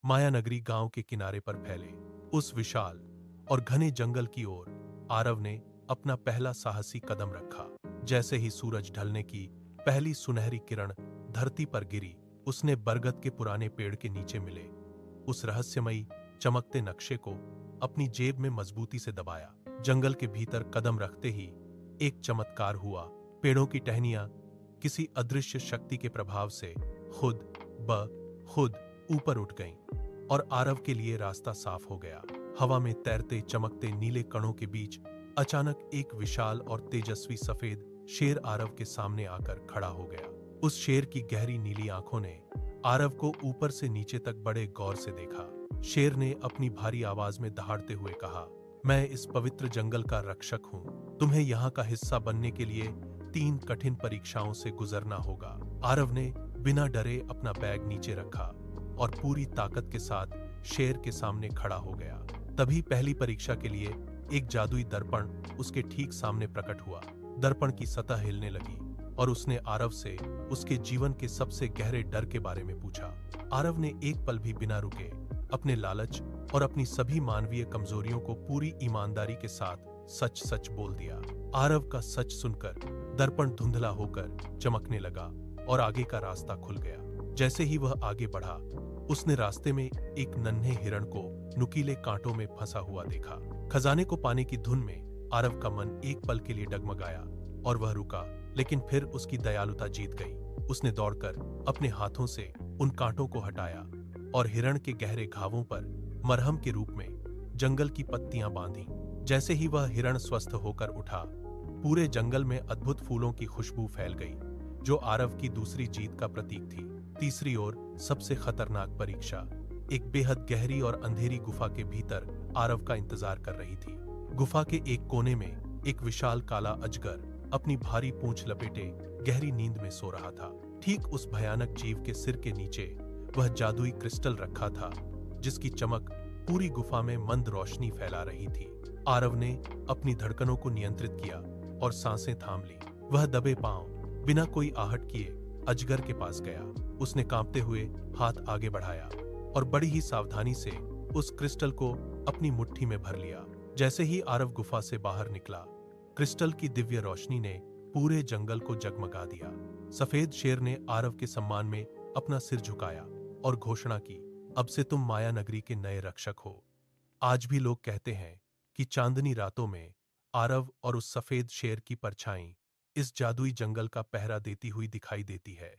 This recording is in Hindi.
मायानगरी गांव के किनारे पर फैले उस विशाल और घने जंगल की ओर आरव ने अपना पहला साहसी कदम रखा। जैसे ही सूरज ढलने की पहली सुनहरी किरण धरती पर गिरी, उसने बरगद के पुराने पेड़ के नीचे मिले उस रहस्यमयी चमकते नक्शे को अपनी जेब में मजबूती से दबाया। जंगल के भीतर कदम रखते ही एक चमत्कार हुआ। पेड़ों की टहनियां किसी अदृश्य शक्ति के प्रभाव से खुद ब खुद ऊपर उठ गईं और आरव के लिए रास्ता साफ हो गया। हवा में तैरते चमकते नीले कणों के बीच अचानक एक विशाल और तेजस्वी सफेद शेर आरव के सामने आकर खड़ा हो गया। उस शेर की गहरी नीली आंखों ने आरव को ऊपर से नीचे तक बड़े गौर से देखा। शेर ने अपनी भारी आवाज में दहाड़ते हुए कहा, मैं इस पवित्र जंगल का रक्षक हूं। तुम्हें यहाँ का हिस्सा बनने के लिए 3 कठिन परीक्षाओं से गुजरना होगा। आरव ने बिना डरे अपना बैग नीचे रखा और पूरी ताकत के साथ शेर के सामने खड़ा हो गया। तभी पहली परीक्षा के लिए एक जादुई दर्पण उसके ठीक सामने प्रकट हुआ। दर्पण की सतह हिलने लगी और उसने आरव से उसके जीवन के सबसे गहरे डर के बारे में पूछा। आरव ने एक पल भी बिना रुके अपने लालच और अपनी सभी मानवीय कमजोरियों को पूरी ईमानदारी के साथ सच सच बोल दिया। आरव का सच सुनकर दर्पण धुंधला होकर चमकने लगा और आगे का रास्ता खुल गया। जैसे ही वह आगे बढ़ा, उसने रास्ते में एक नन्हे हिरण को नुकीले कांटों में फंसा हुआ देखा। खजाने को पाने की धुन में आरव का मन एक पल के लिए डगमगाया और वह रुका, लेकिन फिर उसकी दयालुता जीत गई। उसने दौड़कर अपने हाथों से उन कांटों को हटाया और हिरण के गहरे घावों पर मरहम के रूप में जंगल की पत्तियां बांधी। जैसे ही वह हिरण स्वस्थ होकर उठा, पूरे जंगल में अद्भुत फूलों की खुशबू फैल गई, जो आरव की दूसरी जीत का प्रतीक थी। तीसरी ओर सबसे खतरनाक परीक्षा एक बेहद गहरी और अंधेरी गुफा के भीतर आरव का इंतजार कर रही थी। गुफा के एक कोने में एक विशाल काला अजगर अपनी भारी पूंछ लपेटे गहरी नींद में सो रहा था। ठीक उस भयानक जीव के सिर के नीचे वह जादुई क्रिस्टल रखा था, जिसकी चमक पूरी गुफा में मंद रोशनी फैला रही थी। आरव ने अपनी धड़कनों को नियंत्रित किया और सांसें थाम ली। वह दबे पांव बिना कोई आहट किए अजगर के पास गया। उसने कांपते हुए हाथ आगे बढ़ाया और बड़ी ही सावधानी से उस क्रिस्टल को अपनी मुट्ठी में भर लिया। जैसे ही आरव गुफा से बाहर निकला, क्रिस्टल की दिव्य रोशनी ने पूरे जंगल को जगमगा दिया। सफेद शेर ने आरव के सम्मान में अपना सिर झुकाया और घोषणा की, अब से तुम माया नगरी के नए रक्षक हो। आज भी लोग कहते हैं कि चांदनी रातों में आरव और उस सफेद शेर की परछाई इस जादुई जंगल का पहरा देती हुई दिखाई देती है।